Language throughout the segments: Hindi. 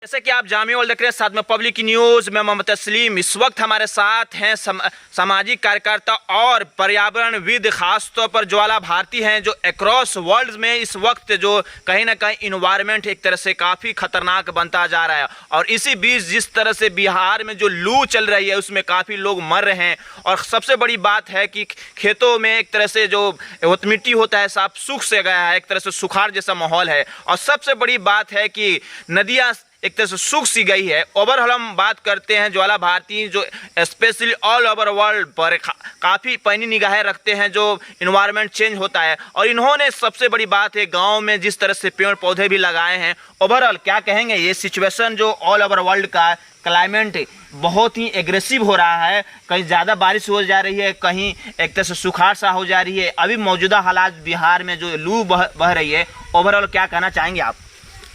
जैसे कि आप जामिया वर्ल्ड देख रहे हैं, साथ में पब्लिक न्यूज़ में मोहम्मद तस्लीम। इस वक्त हमारे साथ हैं सामाजिक कार्यकर्ता और पर्यावरणविद, खास तौर पर ज्वाला भारती हैं, जो अक्रॉस वर्ल्ड में इस वक्त जो कहीं ना कहीं इन्वायरमेंट एक तरह से काफ़ी खतरनाक बनता जा रहा है। और इसी बीच जिस तरह से बिहार में जो लू चल रही है उसमें काफ़ी लोग मर रहे हैं। और सबसे बड़ी बात है कि खेतों में एक तरह से जो मिट्टी होता है साफ सूख से गया है, एक तरह से सुखाड़ जैसा माहौल है। और सबसे बड़ी बात है कि नदियाँ एक तरह से सूख सी गई है। ओवरऑल हम बात करते हैं ज्वाला भारती, जो स्पेशली ऑल ओवर वर्ल्ड पर काफ़ी पैनी निगाहें रखते हैं जो इन्वायरमेंट चेंज होता है। और इन्होंने सबसे बड़ी बात है गांव में जिस तरह से पेड़ पौधे भी लगाए हैं। ओवरऑल क्या कहेंगे, ये सिचुएशन जो ऑल ओवर वर्ल्ड का क्लाइमेट बहुत ही एग्रेसिव हो रहा है, कहीं ज़्यादा बारिश हो जा रही है, कहीं एक तरह से सुखाड़ सा हो जा रही है। अभी मौजूदा हालात बिहार में जो लू बह रही है, ओवरऑल क्या कहना चाहेंगे आप?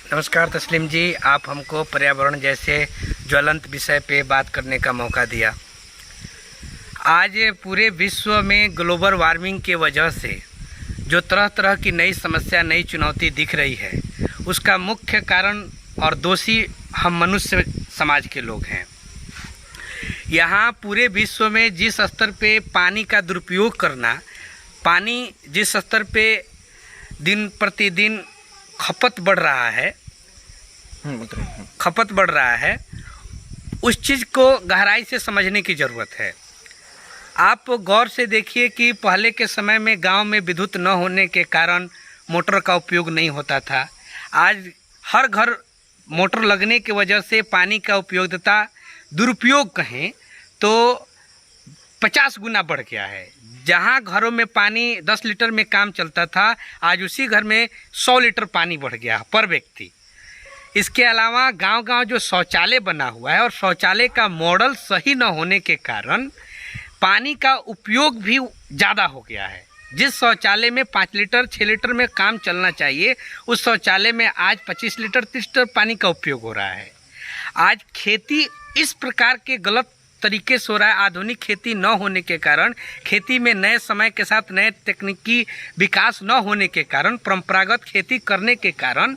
नमस्कार तस्लीम जी, आप हमको पर्यावरण जैसे ज्वलंत विषय पे बात करने का मौका दिया। आज पूरे विश्व में ग्लोबल वार्मिंग के वजह से जो तरह तरह की नई समस्या, नई चुनौती दिख रही है, उसका मुख्य कारण और दोषी हम मनुष्य समाज के लोग हैं। यहाँ पूरे विश्व में जिस स्तर पे पानी का दुरुपयोग करना, पानी जिस स्तर पे दिन प्रतिदिन खपत बढ़ रहा है, उस चीज़ को गहराई से समझने की ज़रूरत है। आप गौर से देखिए कि पहले के समय में गांव में विद्युत न होने के कारण मोटर का उपयोग नहीं होता था। आज हर घर मोटर लगने की वजह से पानी का उपयोगिता, दुरुपयोग कहें तो 50 गुना बढ़ गया है। जहाँ घरों में पानी 10 लीटर में काम चलता था, आज उसी घर में 100 लीटर पानी बढ़ गया पर व्यक्ति। इसके अलावा गांव-गांव जो शौचालय बना हुआ है और शौचालय का मॉडल सही न होने के कारण पानी का उपयोग भी ज़्यादा हो गया है। जिस शौचालय में 5 लीटर 6 लीटर में काम चलना चाहिए, उस शौचालय में आज 25 लीटर 30 लीटर पानी का उपयोग हो रहा है। आज खेती इस प्रकार के गलत तरीके से हो रहा है। आधुनिक खेती न होने के कारण, खेती में नए समय के साथ नए तकनीकी विकास न होने के कारण, परंपरागत खेती करने के कारण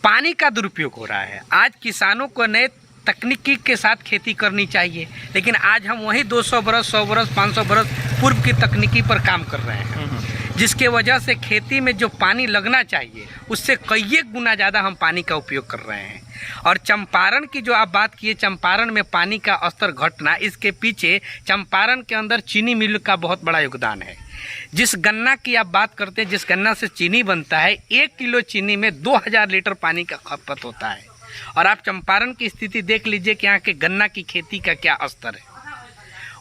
पानी का दुरुपयोग हो रहा है। आज किसानों को नए तकनीकी के साथ खेती करनी चाहिए, लेकिन आज हम वही 200 बरस 100 बरस 500 बरस पूर्व की तकनीकी पर काम कर रहे हैं, जिसके वजह से खेती में जो पानी लगना चाहिए उससे कई गुना ज़्यादा हम पानी का उपयोग कर रहे हैं। और चंपारण की जो आप बात किए, चंपारण में पानी का स्तर घटना, इसके पीछे चंपारण के अंदर चीनी मिल का बहुत बड़ा योगदान है। जिस गन्ना की आप बात करते हैं, जिस गन्ना से चीनी बनता है, 1 किलो चीनी में 2000 लीटर पानी का खपत होता है। और आप चंपारण की स्थिति देख लीजिए कि यहाँ के गन्ना की खेती का क्या स्तर है।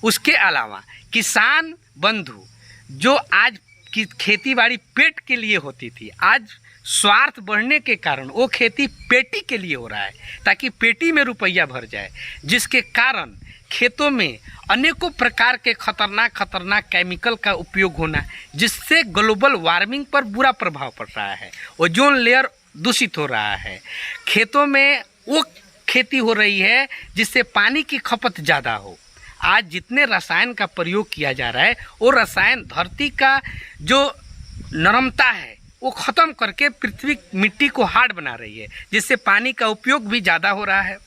उसके अलावा किसान बंधु जो आज की खेती बाड़ी पेट के लिए होती थी, आज स्वार्थ बढ़ने के कारण वो खेती पेटी के लिए हो रहा है, ताकि पेटी में रुपया भर जाए, जिसके कारण खेतों में अनेकों प्रकार के खतरनाक केमिकल का उपयोग होना, जिससे ग्लोबल वार्मिंग पर बुरा प्रभाव पड़ रहा है। ओजोन लेयर दूषित हो रहा है। खेतों में वो खेती हो रही है जिससे पानी की खपत ज़्यादा हो। आज जितने रसायन का प्रयोग किया जा रहा है, वो रसायन धरती का जो नरमता है वो ख़त्म करके पृथ्वी मिट्टी को हार्ड बना रही है, जिससे पानी का उपयोग भी ज़्यादा हो रहा है।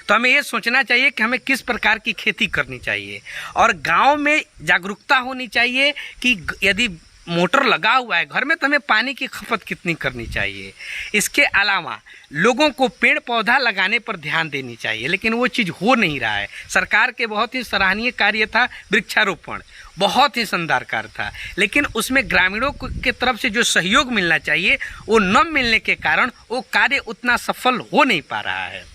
तो हमें ये सोचना चाहिए कि हमें किस प्रकार की खेती करनी चाहिए, और गांव में जागरूकता होनी चाहिए कि यदि मोटर लगा हुआ है घर में तो हमें पानी की खपत कितनी करनी चाहिए। इसके अलावा लोगों को पेड़ पौधा लगाने पर ध्यान देनी चाहिए, लेकिन वो चीज़ हो नहीं रहा है। सरकार के बहुत ही सराहनीय कार्य था वृक्षारोपण, बहुत ही शानदार कार्य था, लेकिन उसमें ग्रामीणों के तरफ से जो सहयोग मिलना चाहिए वो न मिलने के कारण वो कार्य उतना सफल हो नहीं पा रहा है।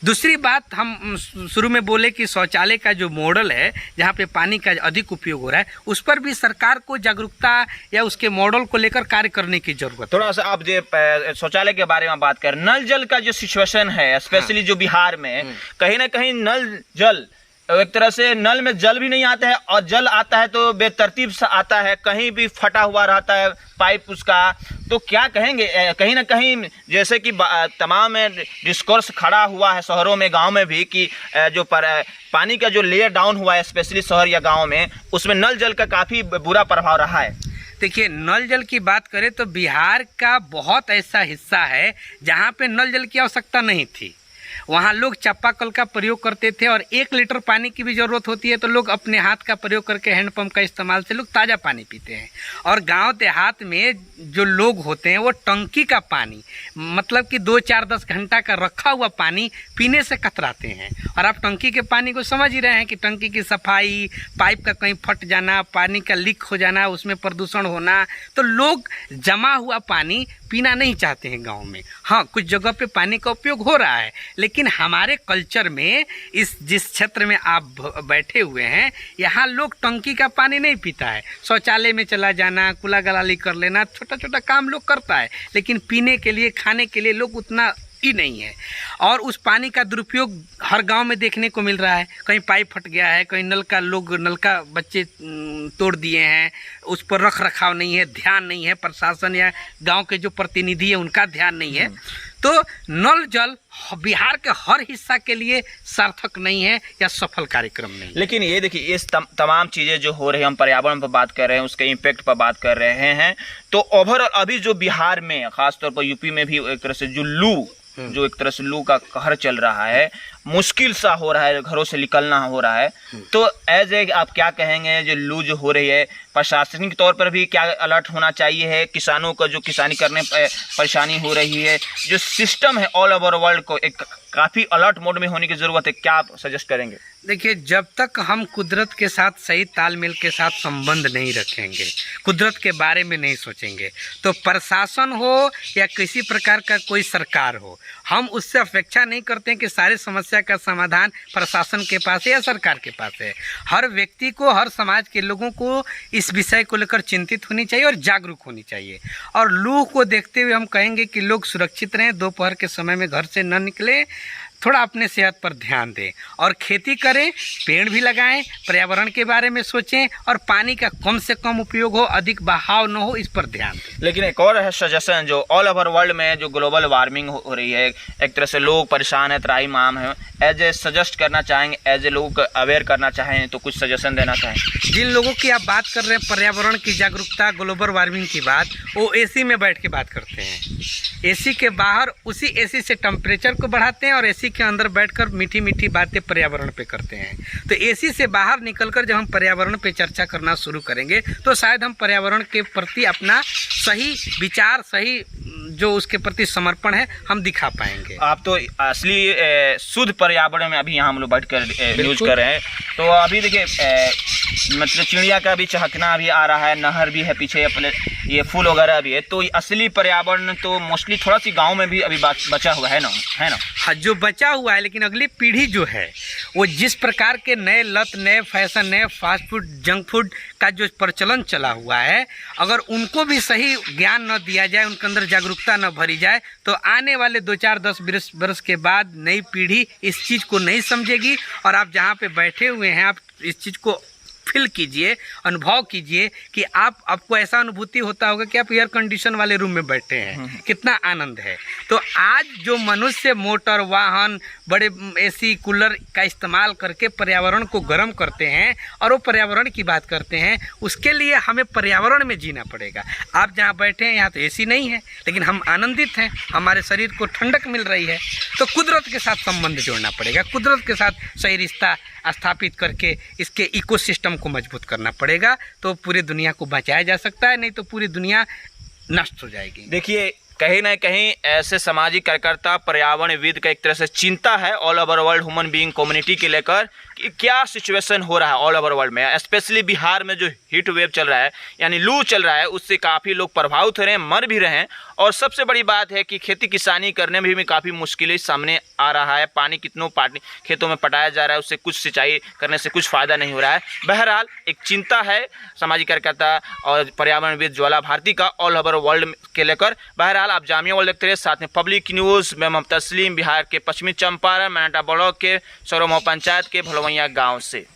दूसरी बात, हम शुरू में बोले कि शौचालय का जो मॉडल है जहाँ पे पानी का अधिक उपयोग हो रहा है, उस पर भी सरकार को जागरूकता या उसके मॉडल को लेकर कार्य करने की जरूरत है। थोड़ा सा आप जो शौचालय के बारे में बात करें, नल जल का जो सिचुएशन है स्पेशली जो बिहार में, कहीं ना कहीं नल जल एक तरह से नल में जल भी नहीं आता है, और जल आता है तो बेतरतीब से आता है, कहीं भी फटा हुआ रहता है पाइप उसका। तो क्या कहेंगे, कहीं ना कहीं जैसे कि तमाम डिस्कोर्स खड़ा हुआ है शहरों में, गांव में भी, कि जो पानी का जो लेयर डाउन हुआ है स्पेशली शहर या गांव में, उसमें नल जल का काफ़ी बुरा प्रभाव रहा है। देखिए, नल जल की बात करें तो बिहार का बहुत ऐसा हिस्सा है जहाँ पे नल जल की आवश्यकता नहीं थी। वहाँ लोग चापाकल का प्रयोग करते थे और 1 लीटर पानी की भी ज़रूरत होती है तो लोग अपने हाथ का प्रयोग करके हैंडपम्प का इस्तेमाल से लोग ताज़ा पानी पीते हैं। और गांव देहात में जो लोग होते हैं वो टंकी का पानी, मतलब कि 2-4-10 घंटा का रखा हुआ पानी पीने से कतराते हैं। और आप टंकी के पानी को समझ ही रहे हैं कि टंकी की सफाई, पाइप का कहीं फट जाना, पानी का लीक हो जाना, उसमें प्रदूषण होना, तो लोग जमा हुआ पानी पीना नहीं चाहते हैं गांव में। हाँ, कुछ जगह पे पानी का उपयोग हो रहा है, लेकिन हमारे कल्चर में जिस क्षेत्र में आप बैठे हुए हैं, यहाँ लोग टंकी का पानी नहीं पीता है। शौचालय में चला जाना, कुला गलाली कर लेना, छोटा छोटा काम लोग करता है, लेकिन पीने के लिए, खाने के लिए लोग उतना ही नहीं है। और उस पानी का दुरुपयोग हर गांव में देखने को मिल रहा है। कहीं पाइप फट गया है, कहीं नल का बच्चे तोड़ दिए हैं, उस पर रख रखाव नहीं है, ध्यान नहीं है, प्रशासन या गांव के जो प्रतिनिधि है उनका ध्यान नहीं है। तो नल जल बिहार के हर हिस्सा के लिए सार्थक नहीं है या सफल कार्यक्रम नहीं। लेकिन ये देखिए, इस तमाम चीज़ें जो हो रही है, हम पर्यावरण पर बात कर रहे हैं, उसके इम्पैक्ट पर बात कर रहे हैं, तो ओवरऑल अभी जो बिहार में, खासतौर पर यूपी में भी एक तरह से जो एक तरह से लू का कहर चल रहा है, मुश्किल सा हो रहा है, घरों से निकलना हो रहा है, तो एज ए आप क्या कहेंगे, जो लू जो हो रही है, प्रशासनिक तौर पर भी क्या अलर्ट होना चाहिए है? किसानों का जो किसानी करने परेशानी हो रही है, जो सिस्टम है ऑल ओवर वर्ल्ड को एक काफ़ी अलर्ट मोड में होने की ज़रूरत है, क्या आप सजेस्ट करेंगे? देखिए, जब तक हम कुदरत के साथ सही तालमेल के साथ संबंध नहीं रखेंगे, कुदरत के बारे में नहीं सोचेंगे, तो प्रशासन हो या किसी प्रकार का कोई सरकार हो, हम उससे अपेक्षा नहीं करते हैं कि सारी समस्या का समाधान प्रशासन के पास है या सरकार के पास है। हर व्यक्ति को, हर समाज के लोगों को इस विषय को लेकर चिंतित होनी चाहिए और जागरूक होनी चाहिए। और लू को देखते हुए हम कहेंगे कि लोग सुरक्षित रहें, दोपहर के समय में घर से न निकलें, थोड़ा अपने सेहत पर ध्यान दें और खेती करें, पेड़ भी लगाएं, पर्यावरण के बारे में सोचें और पानी का कम से कम उपयोग हो, अधिक बहाव न हो, इस पर ध्यान दें। लेकिन एक और है सजेशन, जो ऑल ओवर वर्ल्ड में जो ग्लोबल वार्मिंग हो रही है, एक तरह से लोग परेशान है, त्राहिमाम है, एज ए सजेस्ट करना चाहेंगे, एज ए लोगों को अवेयर करना चाहें तो कुछ सजेशन देना चाहें? जिन लोगों की आप बात कर रहे हैं पर्यावरण की जागरूकता, ग्लोबल वार्मिंग की बात, वो एसी में बैठ के बात करते हैं। एसी के बाहर उसी एसी से टेम्परेचर को बढ़ाते हैं और एसी के अंदर बैठकर मीठी मीठी बातें पर्यावरण पे करते हैं। तो एसी से बाहर निकलकर जब हम पर्यावरण पे चर्चा करना शुरू करेंगे तो शायद हम पर्यावरण के प्रति अपना सही विचार, सही जो उसके प्रति समर्पण है, हम दिखा पाएंगे। आप तो असली शुद्ध पर्यावरण में अभी यहाँ हम लोग बैठ कर यूज कर रहे हैं। तो अभी देखिए, मतलब चिड़िया का भी चहकना भी आ रहा है, नहर भी है पीछे, ये फूल वगैरह भी है, तो असली पर्यावरण तो मोस्टली थोड़ा सी गांव में भी अभी बचा हुआ है ना? हाँ, जो बचा हुआ है, लेकिन अगली पीढ़ी जो है वो जिस प्रकार के नए लत, नए फैशन, नए फास्ट फूड, जंक फूड का जो प्रचलन चला हुआ है, अगर उनको भी सही ज्ञान न दिया जाए, उनके अंदर जागरूकता न भरी जाए, तो आने वाले 2-4-10 वर्ष के बाद नई पीढ़ी इस चीज़ को नहीं समझेगी। और आप जहाँ पे बैठे हुए हैं, आप इस चीज़ को फील कीजिए, अनुभव कीजिए कि आपको ऐसा अनुभूति होता होगा कि आप एयर कंडीशन वाले रूम में बैठे हैं, कितना आनंद है। तो आज जो मनुष्य मोटर वाहन, बड़े एसी कूलर का इस्तेमाल करके पर्यावरण को गर्म करते हैं और वो पर्यावरण की बात करते हैं, उसके लिए हमें पर्यावरण में जीना पड़ेगा। आप जहाँ बैठे हैं यहाँ तो एसी नहीं है, लेकिन हम आनंदित हैं, हमारे शरीर को ठंडक मिल रही है। तो कुदरत के साथ संबंध जोड़ना पड़ेगा, कुदरत के साथ सही रिश्ता स्थापित करके इसके इकोसिस्टम को मजबूत करना पड़ेगा, तो पूरी दुनिया को बचाया जा सकता है, नहीं तो पूरी दुनिया नष्ट हो जाएगी। देखिए, कहीं ना कहीं ऐसे सामाजिक कार्यकर्ता, पर्यावरणविद का एक तरह से चिंता है all over world human being community के लेकर कि क्या सिचुएशन हो रहा है ऑल ओवर वर्ल्ड में, स्पेशली बिहार में जो हीट वेव चल रहा है, यानी लू चल रहा है, उससे काफ़ी लोग प्रभावित हो रहे हैं, मर भी रहे हैं। और सबसे बड़ी बात है कि खेती किसानी करने में भी काफ़ी मुश्किलें सामने आ रहा है। पानी खेतों में पटाया जा रहा है, उससे कुछ सिंचाई करने से कुछ फ़ायदा नहीं हो रहा है। बहरहाल एक चिंता है सामाजिक कार्यकर्ता और पर्यावरणविद ज्वाला भारती का ऑल ओवर वर्ल्ड के लेकर। बहरहाल आप जामिया वर्ल्ड देखते रहे, साथ में पब्लिक न्यूज़ में मोहम्मद तस्लीम, बिहार के पश्चिमी चंपारण मैनाटा ब्लॉक के सौरमो पंचायत के भलवैया गाँव से।